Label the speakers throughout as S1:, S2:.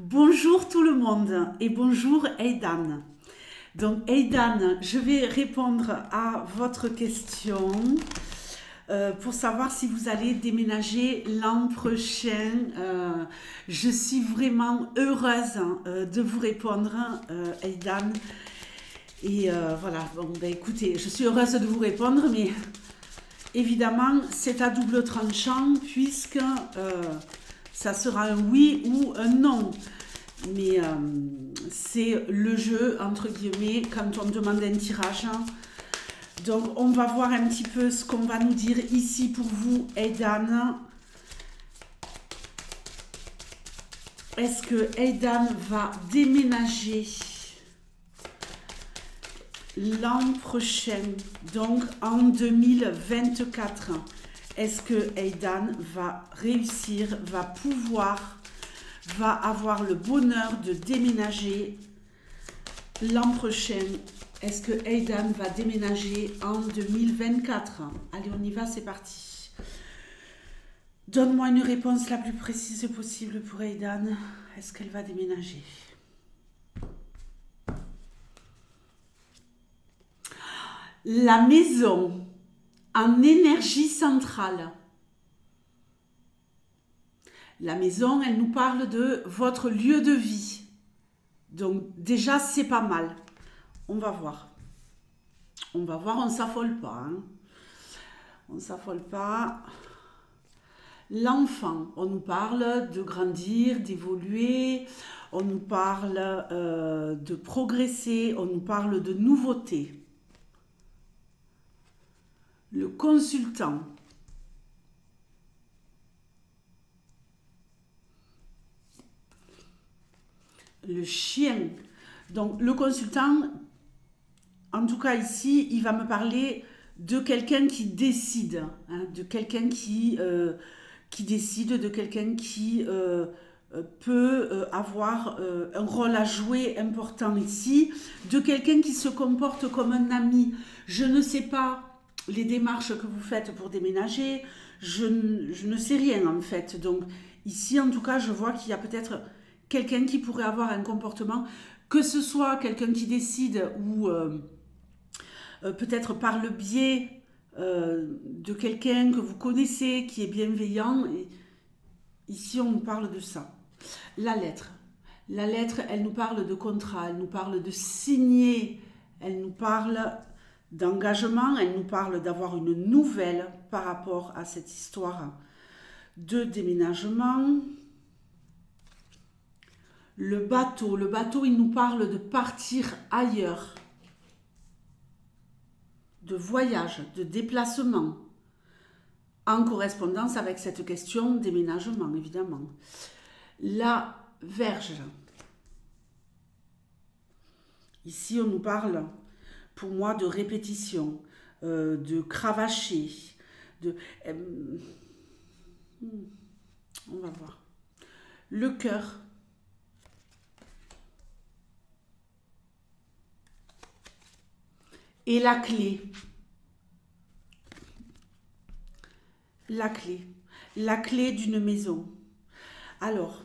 S1: Bonjour tout le monde et bonjour Aidan. Donc Aidan, je vais répondre à votre question pour savoir si vous allez déménager l'an prochain. Je suis vraiment heureuse de vous répondre, Aidan. Et voilà, bon, ben, écoutez, je suis heureuse de vous répondre, mais évidemment, c'est à double tranchant puisque ça sera un oui ou un non. Mais c'est le jeu, entre guillemets, quand on demande un tirage. Donc, on va voir un petit peu ce qu'on va nous dire ici pour vous, Aidan. Est-ce que Aidan va déménager l'an prochain, donc en 2024? Est-ce que Aidan va réussir, va pouvoir, va avoir le bonheur de déménager l'an prochain? Est-ce que Aidan va déménager en 2024? Allez, on y va, c'est parti. Donne-moi une réponse la plus précise possible pour Aidan. Est-ce qu'elle va déménager? La maison en énergie centrale. La maison, elle nous parle de votre lieu de vie. Donc déjà, c'est pas mal. On va voir. On va voir, on ne s'affole pas. Hein. On ne s'affole pas. L'enfant, on nous parle de grandir, d'évoluer, on nous parle de progresser, on nous parle de nouveautés. Le consultant. Le chien. Donc le consultant, en tout cas ici, il va me parler de quelqu'un qui décide, hein, de quelqu'un qui décide, de quelqu'un qui peut avoir un rôle à jouer important ici, de quelqu'un qui se comporte comme un ami. Je ne sais pas les démarches que vous faites pour déménager, je ne sais rien en fait. Donc ici, en tout cas, je vois qu'il y a peut-être quelqu'un qui pourrait avoir un comportement, que ce soit quelqu'un qui décide ou peut-être par le biais de quelqu'un que vous connaissez, qui est bienveillant. Et ici, on nous parle de ça. La lettre. La lettre, elle nous parle de contrat, elle nous parle de signer, elle nous parle d'engagement, elle nous parle d'avoir une nouvelle par rapport à cette histoire de déménagement. Le bateau, il nous parle de partir ailleurs, de voyage, de déplacement, en correspondance avec cette question déménagement, évidemment. La Vierge. Ici, on nous parle, pour moi, de répétition, de cravacher, de... on va voir. Le cœur. Et la clé. La clé d'une maison. Alors,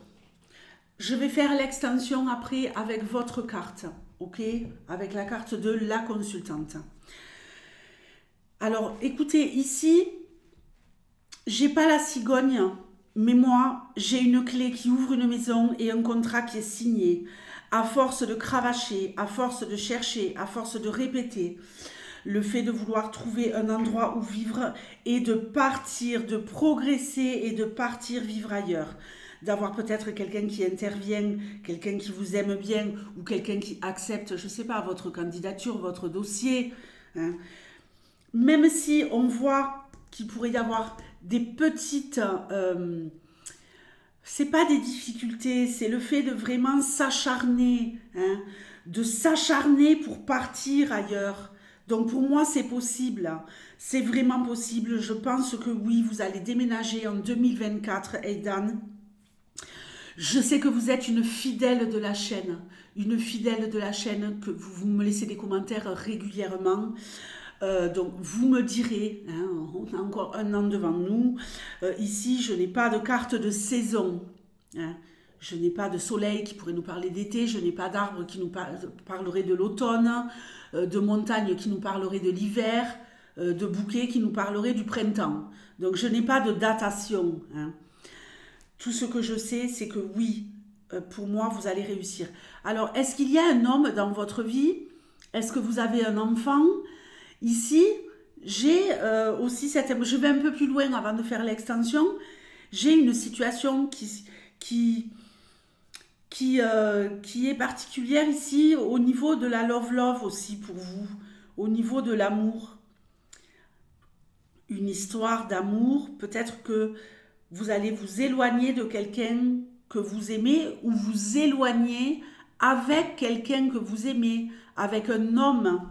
S1: je vais faire l'extension après avec votre carte, ok? Avec la carte de la consultante. Alors, écoutez, ici, j'ai pas la cigogne, mais moi, j'ai une clé qui ouvre une maison et un contrat qui est signé. À force de cravacher, à force de chercher, à force de répéter, le fait de vouloir trouver un endroit où vivre et de partir, de progresser et de partir vivre ailleurs. D'avoir peut-être quelqu'un qui intervient, quelqu'un qui vous aime bien ou quelqu'un qui accepte, je ne sais pas, votre candidature, votre dossier. Hein. Même si on voit qu'il pourrait y avoir des petites... c'est pas des difficultés, c'est le fait de vraiment s'acharner, hein, de s'acharner pour partir ailleurs. Donc pour moi, c'est possible, c'est vraiment possible. Je pense que oui, vous allez déménager en 2024, Aidan. Je sais que vous êtes une fidèle de la chaîne, que vous me laissez des commentaires régulièrement. Donc vous me direz, hein, on a encore un an devant nous. Ici, je n'ai pas de carte de saison. Hein. Je n'ai pas de soleil qui pourrait nous parler d'été, je n'ai pas d'arbre qui nous parlerait de l'automne, de montagne qui nous parlerait de l'hiver, de bouquet qui nous parlerait du printemps. Donc je n'ai pas de datation. Hein. Tout ce que je sais, c'est que oui, pour moi, vous allez réussir. Alors, est-ce qu'il y a un homme dans votre vie? Est-ce que vous avez un enfant? Ici, j'ai aussi cette... Je vais un peu plus loin avant de faire l'extension. J'ai une situation qui est particulière ici au niveau de la love aussi pour vous, au niveau de l'amour. Une histoire d'amour, peut-être que vous allez vous éloigner de quelqu'un que vous aimez ou vous éloigner avec quelqu'un que vous aimez, avec un homme,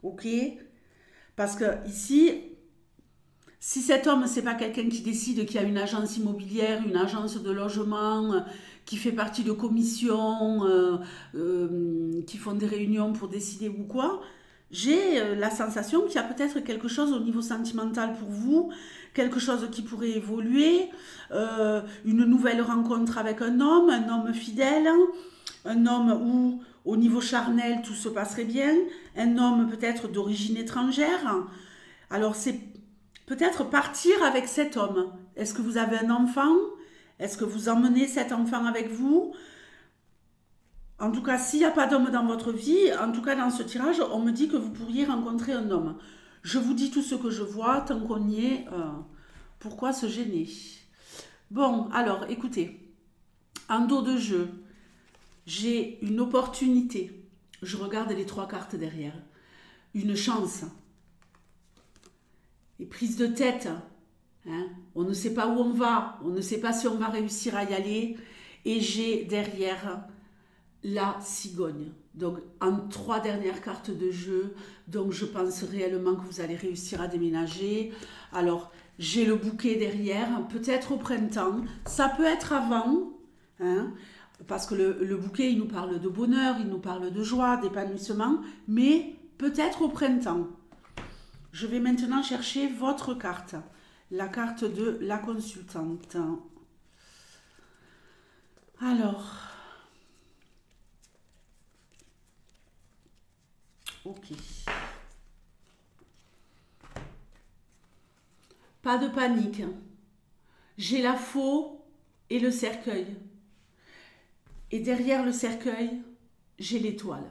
S1: ok? Parce que ici, si cet homme, c'est pas quelqu'un qui décide qu'il y a une agence immobilière, une agence de logement, qui fait partie de commissions, qui font des réunions pour décider ou quoi, j'ai la sensation qu'il y a peut-être quelque chose au niveau sentimental pour vous, quelque chose qui pourrait évoluer, une nouvelle rencontre avec un homme fidèle, un homme où au niveau charnel tout se passerait bien, un homme peut-être d'origine étrangère. Alors c'est peut-être partir avec cet homme. Est-ce que vous avez un enfant? Est-ce que vous emmenez cet enfant avec vous? En tout cas, s'il n'y a pas d'homme dans votre vie, en tout cas dans ce tirage, on me dit que vous pourriez rencontrer un homme. Je vous dis tout ce que je vois, tant qu'on y est, pourquoi se gêner? Bon, alors, écoutez, en dos de jeu, j'ai une opportunité. Je regarde les 3 cartes derrière. Une chance. Et prise de tête. Hein? On ne sait pas où on va, on ne sait pas si on va réussir à y aller. Et j'ai derrière la cigogne. Donc, en 3 dernières cartes de jeu, donc je pense réellement que vous allez réussir à déménager. Alors, j'ai le bouquet derrière, peut-être au printemps. Ça peut être avant, hein, parce que le bouquet, il nous parle de bonheur, il nous parle de joie, d'épanouissement, mais peut-être au printemps. Je vais maintenant chercher votre carte, la carte de la consultante. Alors... Ok. Pas de panique. J'ai la faux et le cercueil. Et derrière le cercueil, j'ai l'étoile.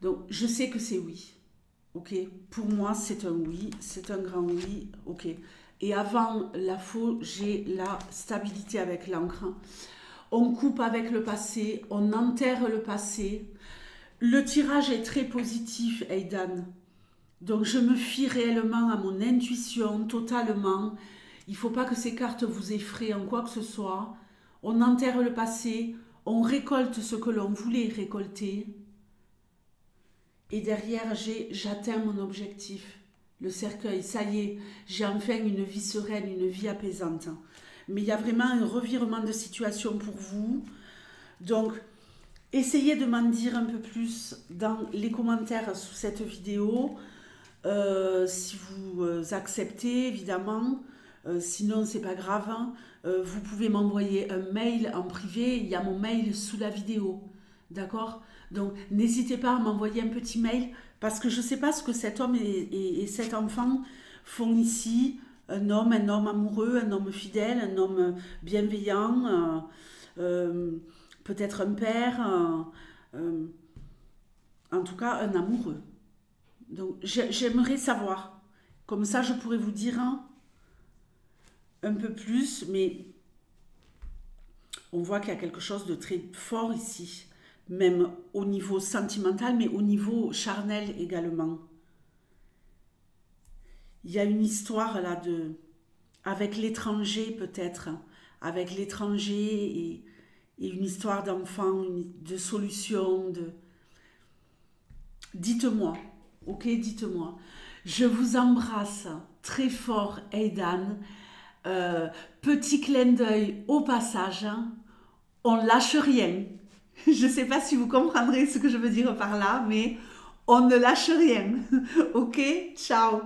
S1: Donc, je sais que c'est oui. Ok. Pour moi, c'est un oui. C'est un grand oui. Ok. Et avant la faux, j'ai la stabilité avec l'encre. On coupe avec le passé. On enterre le passé. Le tirage est très positif, Aidan. Donc, je me fie réellement à mon intuition, totalement. Il ne faut pas que ces cartes vous effraient en quoi que ce soit. On enterre le passé, on récolte ce que l'on voulait récolter. Et derrière, j'atteins mon objectif. Le cercueil, ça y est, j'ai enfin une vie sereine, une vie apaisante. Mais il y a vraiment un revirement de situation pour vous. Donc, essayez de m'en dire un peu plus dans les commentaires sous cette vidéo, si vous acceptez évidemment, sinon c'est pas grave, hein. Vous pouvez m'envoyer un mail en privé, il y a mon mail sous la vidéo, d'accord? Donc n'hésitez pas à m'envoyer un petit mail, parce que je ne sais pas ce que cet homme et cet enfant font ici, un homme amoureux, un homme fidèle, un homme bienveillant, peut-être un père, en tout cas un amoureux. Donc j'aimerais savoir, comme ça je pourrais vous dire un peu plus, mais on voit qu'il y a quelque chose de très fort ici, même au niveau sentimental, mais au niveau charnel également. Il y a une histoire là avec l'étranger peut-être, avec l'étranger et une histoire d'enfant, de solution, Dites-moi, ok, dites-moi. Je vous embrasse très fort, Aidan. Petit clin d'œil au passage, hein. On lâche rien. Je ne sais pas si vous comprendrez ce que je veux dire par là, mais on ne lâche rien. Ok, ciao.